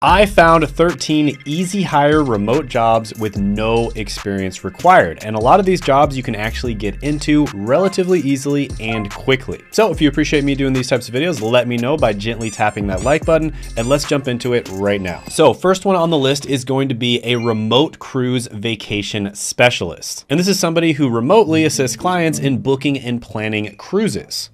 I found 13 easy hire remote jobs with no experience required. And a lot of these jobs you can actually get into relatively easily and quickly. So if you appreciate me doing these types of videos, let me know by gently tapping that like button, and let's jump into it right now. So first one on the list is going to be a remote cruise vacation specialist. And this is somebody who remotely assists clients in booking and planning cruises.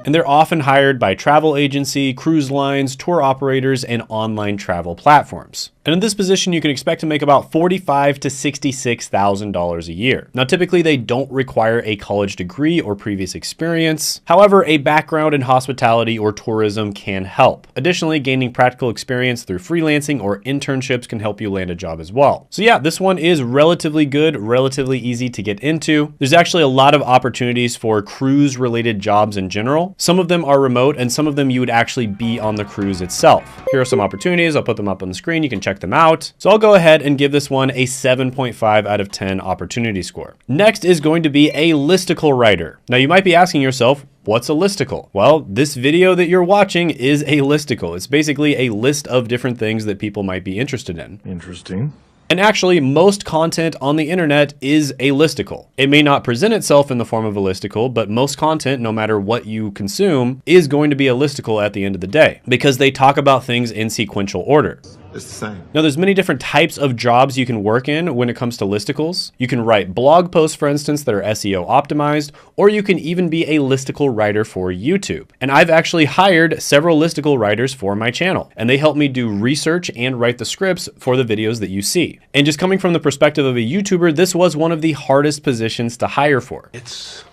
And they're often hired by travel agency, cruise lines, tour operators, and online travel platforms. And in this position, you can expect to make about $45,000 to $66,000 a year. Now, typically they don't require a college degree or previous experience. However, a background in hospitality or tourism can help. Additionally, gaining practical experience through freelancing or internships can help you land a job as well. So yeah, this one is relatively good, relatively easy to get into. There's actually a lot of opportunities for cruise related jobs in general. Some of them are remote and some of them you would actually be on the cruise itself. Here are some opportunities. I'll put them up on the screen. You can check them out. So I'll go ahead and give this one a 7.5 out of 10 opportunity score. Next is going to be a listicle writer. Now you might be asking yourself, what's a listicle? Well, this video that you're watching is a listicle. It's basically a list of different things that people might be interested in. Interesting. And actually, most content on the internet is a listicle. It may not present itself in the form of a listicle, but most content, no matter what you consume, is going to be a listicle at the end of the day because they talk about things in sequential order. It's the same. Now, there's many different types of jobs you can work in when it comes to listicles. You can write blog posts, for instance, that are SEO optimized, or you can even be a listicle writer for YouTube. And I've actually hired several listicle writers for my channel, and they help me do research and write the scripts for the videos that you see. And just coming from the perspective of a YouTuber, this was one of the hardest positions to hire for. It's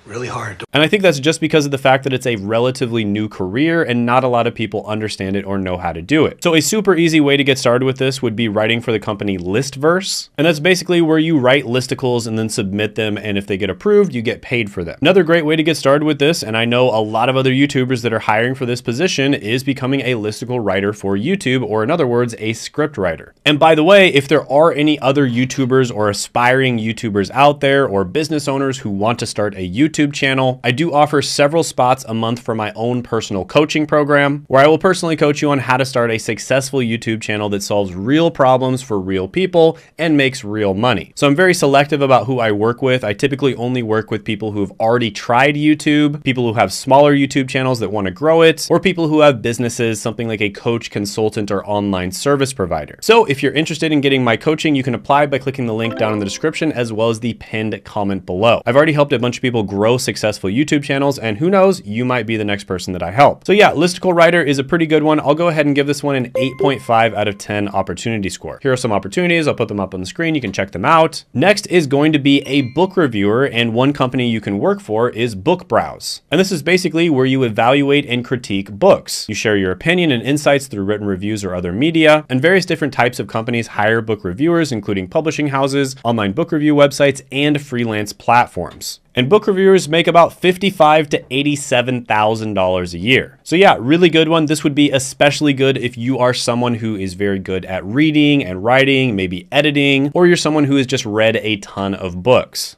really hard. And I think that's just because of the fact that it's a relatively new career and not a lot of people understand it or know how to do it. So a super easy way to get started with this would be writing for the company Listverse. And that's basically where you write listicles and then submit them. And if they get approved, you get paid for them. Another great way to get started with this, and I know a lot of other YouTubers that are hiring for this position, is becoming a listicle writer for YouTube, or in other words, a script writer. And by the way, if there are any other YouTubers or aspiring YouTubers out there or business owners who want to start a YouTube channel, I do offer several spots a month for my own personal coaching program, where I will personally coach you on how to start a successful YouTube channel that solves real problems for real people and makes real money. So I'm very selective about who I work with. I typically only work with people who have already tried YouTube, people who have smaller YouTube channels that want to grow it, or people who have businesses, something like a coach, consultant, or online service provider. So if you're interested in getting my coaching, you can apply by clicking the link down in the description as well as the pinned comment below. I've already helped a bunch of people grow successful YouTube channels, and who knows, you might be the next person that I help. So yeah, listicle writer is a pretty good one. I'll go ahead and give this one an 8.5 out of 10 opportunity score. Here are some opportunities. I'll put them up on the screen. You can check them out. Next is going to be a book reviewer, and one company you can work for is BookBrowse. And this is basically where you evaluate and critique books. You share your opinion and insights through written reviews or other media, and various different types of companies hire book reviewers, including publishing houses, online book review websites, and freelance platforms. And book reviewers make about $55,000 to $87,000 a year. So yeah, really good one. This would be especially good if you are someone who is very good at reading and writing, maybe editing, or you're someone who has just read a ton of books.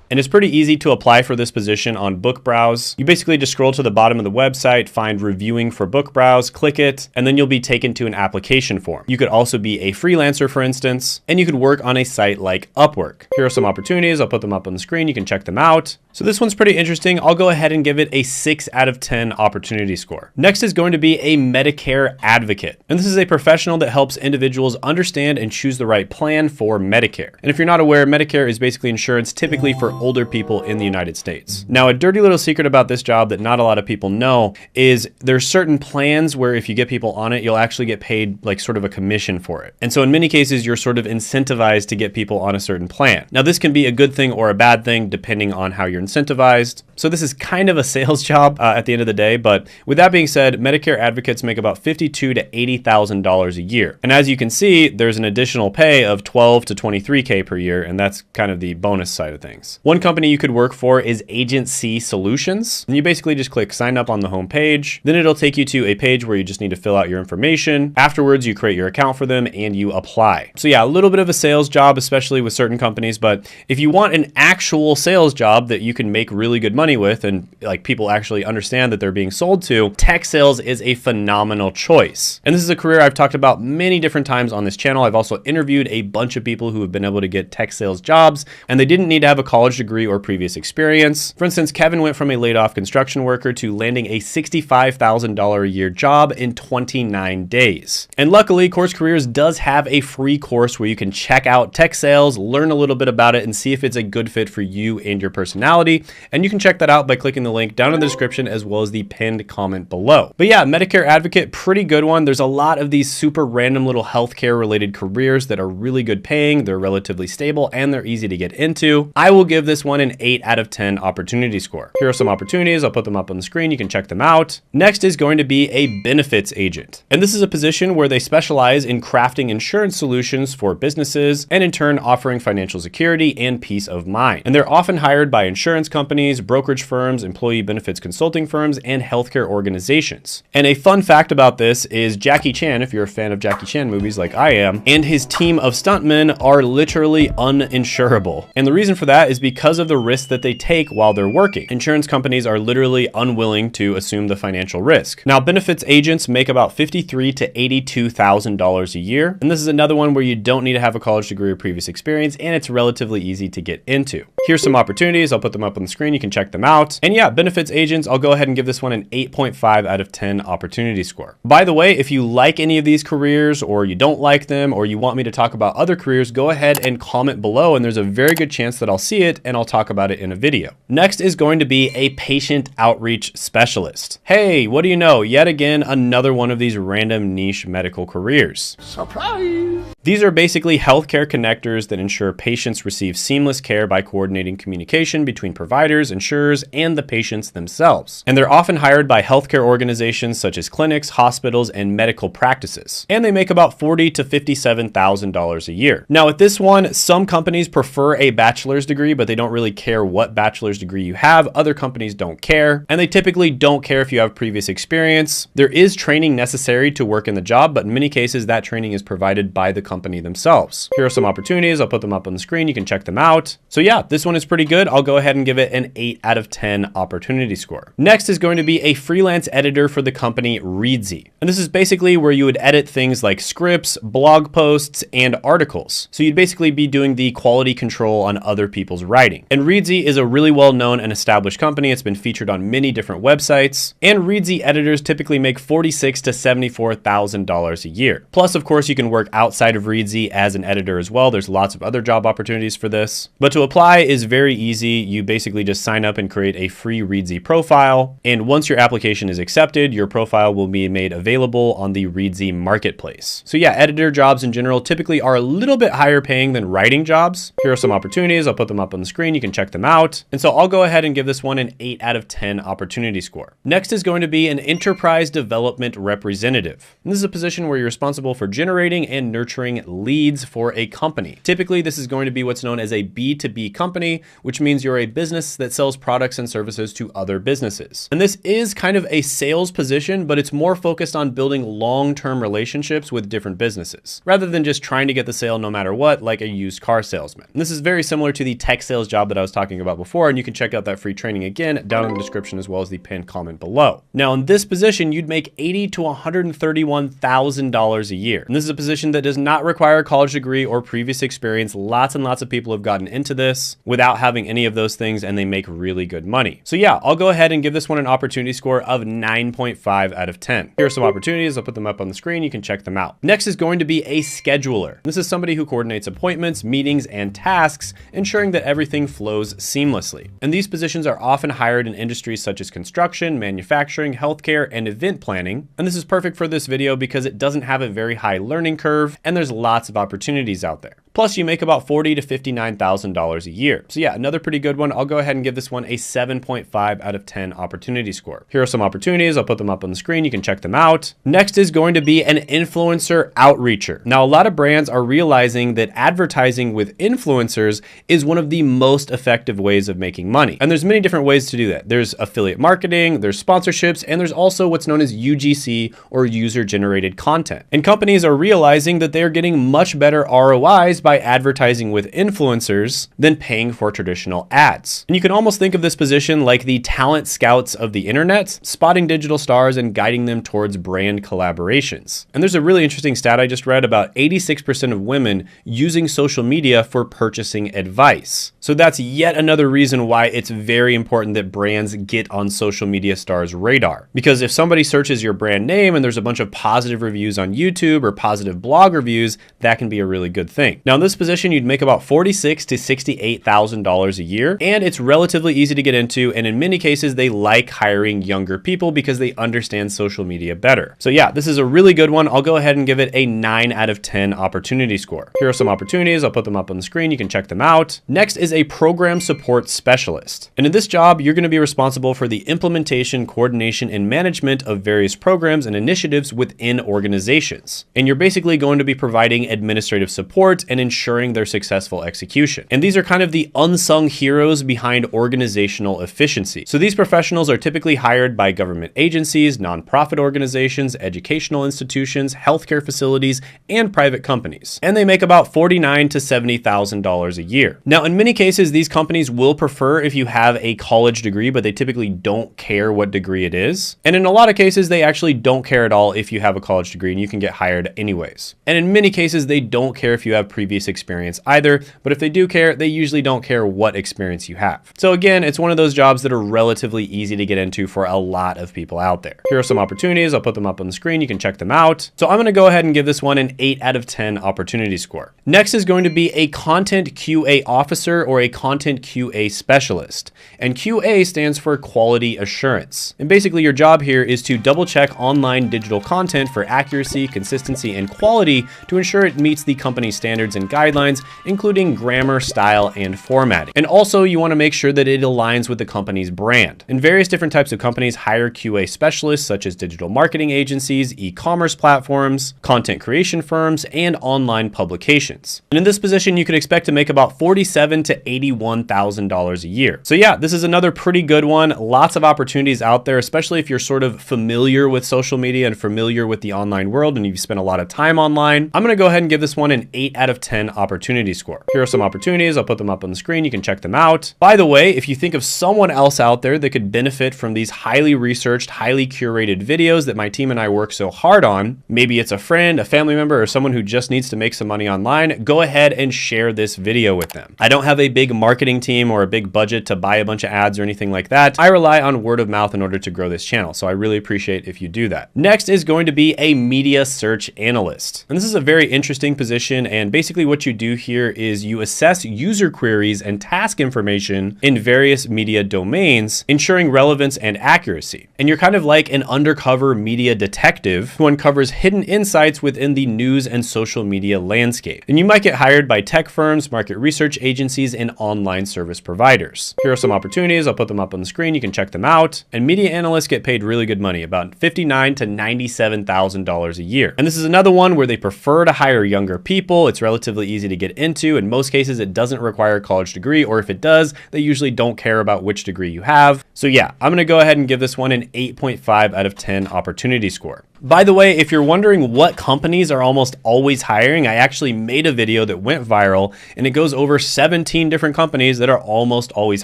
And it's pretty easy to apply for this position on BookBrowse. You basically just scroll to the bottom of the website, find reviewing for BookBrowse, click it, and then you'll be taken to an application form. You could also be a freelancer, for instance, and you could work on a site like Upwork. Here are some opportunities. I'll put them up on the screen. You can check them out. So this one's pretty interesting. I'll go ahead and give it a 6 out of 10 opportunity score. Next is going to be a Medicare advocate. And this is a professional that helps individuals understand and choose the right plan for Medicare. And if you're not aware, Medicare is basically insurance typically for older people in the United States. Now, a dirty little secret about this job that not a lot of people know is there's certain plans where if you get people on it, you'll actually get paid like sort of a commission for it. And so in many cases, you're sort of incentivized to get people on a certain plan. Now, this can be a good thing or a bad thing depending on how you're incentivized. So this is kind of a sales job at the end of the day. But with that being said, Medicare advocates make about $52,000 to $80,000 a year. And as you can see, there's an additional pay of $12,000 to $23,000 per year. And that's kind of the bonus side of things. One company you could work for is Agency Solutions. And you basically just click sign up on the home page. Then it'll take you to a page where you just need to fill out your information. Afterwards, you create your account for them and you apply. So yeah, a little bit of a sales job, especially with certain companies. But if you want an actual sales job that you can make really good money with and like people actually understand that they're being sold to, tech sales is a phenomenal choice. And this is a career I've talked about many different times on this channel. I've also interviewed a bunch of people who have been able to get tech sales jobs, and they didn't need to have a college degree or previous experience. For instance, Kevin went from a laid off construction worker to landing a $65,000 a year job in 29 days. And luckily, Course Careers does have a free course where you can check out tech sales, learn a little bit about it, and see if it's a good fit for you and your personality. And you can check that out by clicking the link down in the description as well as the pinned comment below. But yeah, Medicare Advocate, pretty good one. There's a lot of these super random little healthcare related careers that are really good paying, they're relatively stable, and they're easy to get into. I will give this one an 8 out of 10 opportunity score. Here are some opportunities. I'll put them up on the screen. You can check them out. Next is going to be a benefits agent. And this is a position where they specialize in crafting insurance solutions for businesses and in turn offering financial security and peace of mind. And they're often hired by insurance companies, brokerage firms, employee benefits consulting firms, and healthcare organizations. And a fun fact about this is Jackie Chan, if you're a fan of Jackie Chan movies like I am, and his team of stuntmen are literally uninsurable. And the reason for that is because of the risks that they take while they're working. Insurance companies are literally unwilling to assume the financial risk. Now, benefits agents make about $53,000 to $82,000 a year. And this is another one where you don't need to have a college degree or previous experience, and it's relatively easy to get into. Here's some opportunities. I'll put them up on the screen. You can check them out. And yeah, benefits agents, I'll go ahead and give this one an 8.5 out of 10 opportunity score. By the way, if you like any of these careers or you don't like them or you want me to talk about other careers, go ahead and comment below and there's a very good chance that I'll see it and I'll talk about it in a video. Next is going to be a patient outreach specialist. Hey, what do you know? Yet again, another one of these random niche medical careers. Surprise! These are basically healthcare connectors that ensure patients receive seamless care by coordinating communication between providers, insurers, and the patients themselves. And they're often hired by healthcare organizations such as clinics, hospitals, and medical practices. And they make about $40,000 to $57,000 a year. Now with this one, some companies prefer a bachelor's degree, but they don't really care what bachelor's degree you have. Other companies don't care. And they typically don't care if you have previous experience. There is training necessary to work in the job, but in many cases that training is provided by the company themselves. Here are some opportunities. I'll put them up on the screen. You can check them out. So yeah, this one is pretty good. I'll go ahead and give it an 8 out of 10 opportunity score. Next is going to be a freelance editor for the company Reedsy. And this is basically where you would edit things like scripts, blog posts, and articles. So you'd basically be doing the quality control on other people's writing. And Reedsy is a really well-known and established company. It's been featured on many different websites. And Reedsy editors typically make $46,000 to $74,000 a year. Plus, of course, you can work outside of Reedsy as an editor as well. There's lots of other job opportunities for this. But to apply is very easy. You basically just sign up and create a free Reedsy profile. And once your application is accepted, your profile will be made available on the Reedsy marketplace. So yeah, editor jobs in general typically are a little bit higher paying than writing jobs. Here are some opportunities. I'll put them up on the screen. You can check them out. And so I'll go ahead and give this one an 8 out of 10 opportunity score. Next is going to be an enterprise development representative. And this is a position where you're responsible for generating and nurturing leads for a company. Typically, this is going to be what's known as a B2B company, which means you're a business that sells products and services to other businesses. And this is kind of a sales position, but it's more focused on building long-term relationships with different businesses, rather than just trying to get the sale no matter what, like a used car salesman. And this is very similar to the tech sales job that I was talking about before, and you can check out that free training again down in the description as well as the pinned comment below. Now, in this position, you'd make $80,000 to $131,000 a year. And this is a position that does not require a college degree or previous experience. Lots and lots of people have gotten into this without having any of those things, and they make really good money. So yeah, I'll go ahead and give this one an opportunity score of 9.5 out of 10. Here are some opportunities. I'll put them up on the screen. You can check them out. Next is going to be a scheduler. This is somebody who coordinates appointments, meetings, and tasks, ensuring that everything flows seamlessly. And these positions are often hired in industries such as construction, manufacturing, healthcare, and event planning. And this is perfect for this video because it doesn't have a very high learning curve, and there's lots of opportunities out there. Plus you make about $40,000 to $59,000 a year. So yeah, another pretty good one. I'll go ahead and give this one a 7.5 out of 10 opportunity score. Here are some opportunities. I'll put them up on the screen. You can check them out. Next is going to be an influencer outreacher. Now, a lot of brands are realizing that advertising with influencers is one of the most effective ways of making money. And there's many different ways to do that. There's affiliate marketing, there's sponsorships, and there's also what's known as UGC, or user generated content. And companies are realizing that they're getting much better ROIs by advertising with influencers than paying for traditional ads. And you can almost think of this position like the talent scouts of the internet, spotting digital stars and guiding them towards brand collaborations. And there's a really interesting stat I just read about 86% of women using social media for purchasing advice. So that's yet another reason why it's very important that brands get on social media stars' radar. Because if somebody searches your brand name and there's a bunch of positive reviews on YouTube or positive blog reviews, that can be a really good thing. Now in this position, you'd make about $46,000 to $68,000 a year, and it's relatively easy to get into. And in many cases, they like hiring younger people because they understand social media better. So yeah, this is a really good one. I'll go ahead and give it a 9 out of 10 opportunity score. Here are some opportunities. I'll put them up on the screen. You can check them out. Next is a program support specialist. And in this job, you're going to be responsible for the implementation, coordination, and management of various programs and initiatives within organizations. And you're basically going to be providing administrative support and ensuring their successful execution. And these are kind of the unsung heroes behind organizational efficiency. So these professionals are typically hired by government agencies, nonprofit organizations, educational institutions, healthcare facilities, and private companies. And they make about $49,000 to $70,000 a year. Now, in many cases, these companies will prefer if you have a college degree, but they typically don't care what degree it is. And in a lot of cases, they actually don't care at all if you have a college degree and you can get hired anyways. And in many cases, they don't care if you have previous experience either, but if they do care, they usually don't care what experience you have. So again, it's one of those jobs that are relatively easy to get into for a lot of people out there. Here are some opportunities. I'll put them up on the screen. You can check them out. So I'm going to go ahead and give this one an 8 out of 10 opportunity score. Next is going to be a content QA officer or a content QA specialist. And QA stands for quality assurance. And basically your job here is to double check online digital content for accuracy, consistency, and quality to ensure it meets the company's standards and guidelines, including grammar, style, and formatting. And also you want to make sure that it aligns with the company's brand. And various different types of companies hire QA specialists such as digital marketing agencies, e-commerce platforms, content creation firms, and online publications. And in this position, you could expect to make about $47,000 to $81,000 a year. So yeah, this is another pretty good one. Lots of opportunities out there, especially if you're sort of familiar with social media and familiar with the online world and you've spent a lot of time online. I'm going to go ahead and give this one an 8 out of 10 opportunity score. Here are some opportunities. I'll put them up on the screen. You can check them out. By the way, if you think of someone else out there that could benefit from these highly researched, highly curated videos that my team and I work so hard on, maybe it's a friend, a family member, or someone who just needs to make some money online, go ahead and share this video with them. I don't have a big marketing team or a big budget to buy a bunch of ads or anything like that. I rely on word of mouth in order to grow this channel, so I really appreciate if you do that. Next is going to be a media search analyst. And this is a very interesting position, and basically what you do here is you assess user queries and task information in various media domains, ensuring relevance and accuracy. And you're kind of like an undercover media detective who uncovers hidden insights within the news and social media landscape. And you might get hired by tech firms, market research agencies, and online service providers. Here are some opportunities. I'll put them up on the screen. You can check them out. And media analysts get paid really good money, about $59,000 to $97,000 a year. And this is another one where they prefer to hire younger people. It's relatively easy to get into. In most cases, it doesn't require a college degree, or if it does, they usually don't care about which degree you have. So yeah, I'm going to go ahead and give this one an 8.5 out of 10 opportunity score. By the way, if you're wondering what companies are almost always hiring, I actually made a video that went viral and it goes over 17 different companies that are almost always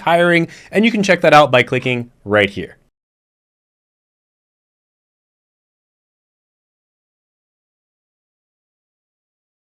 hiring, and you can check that out by clicking right here.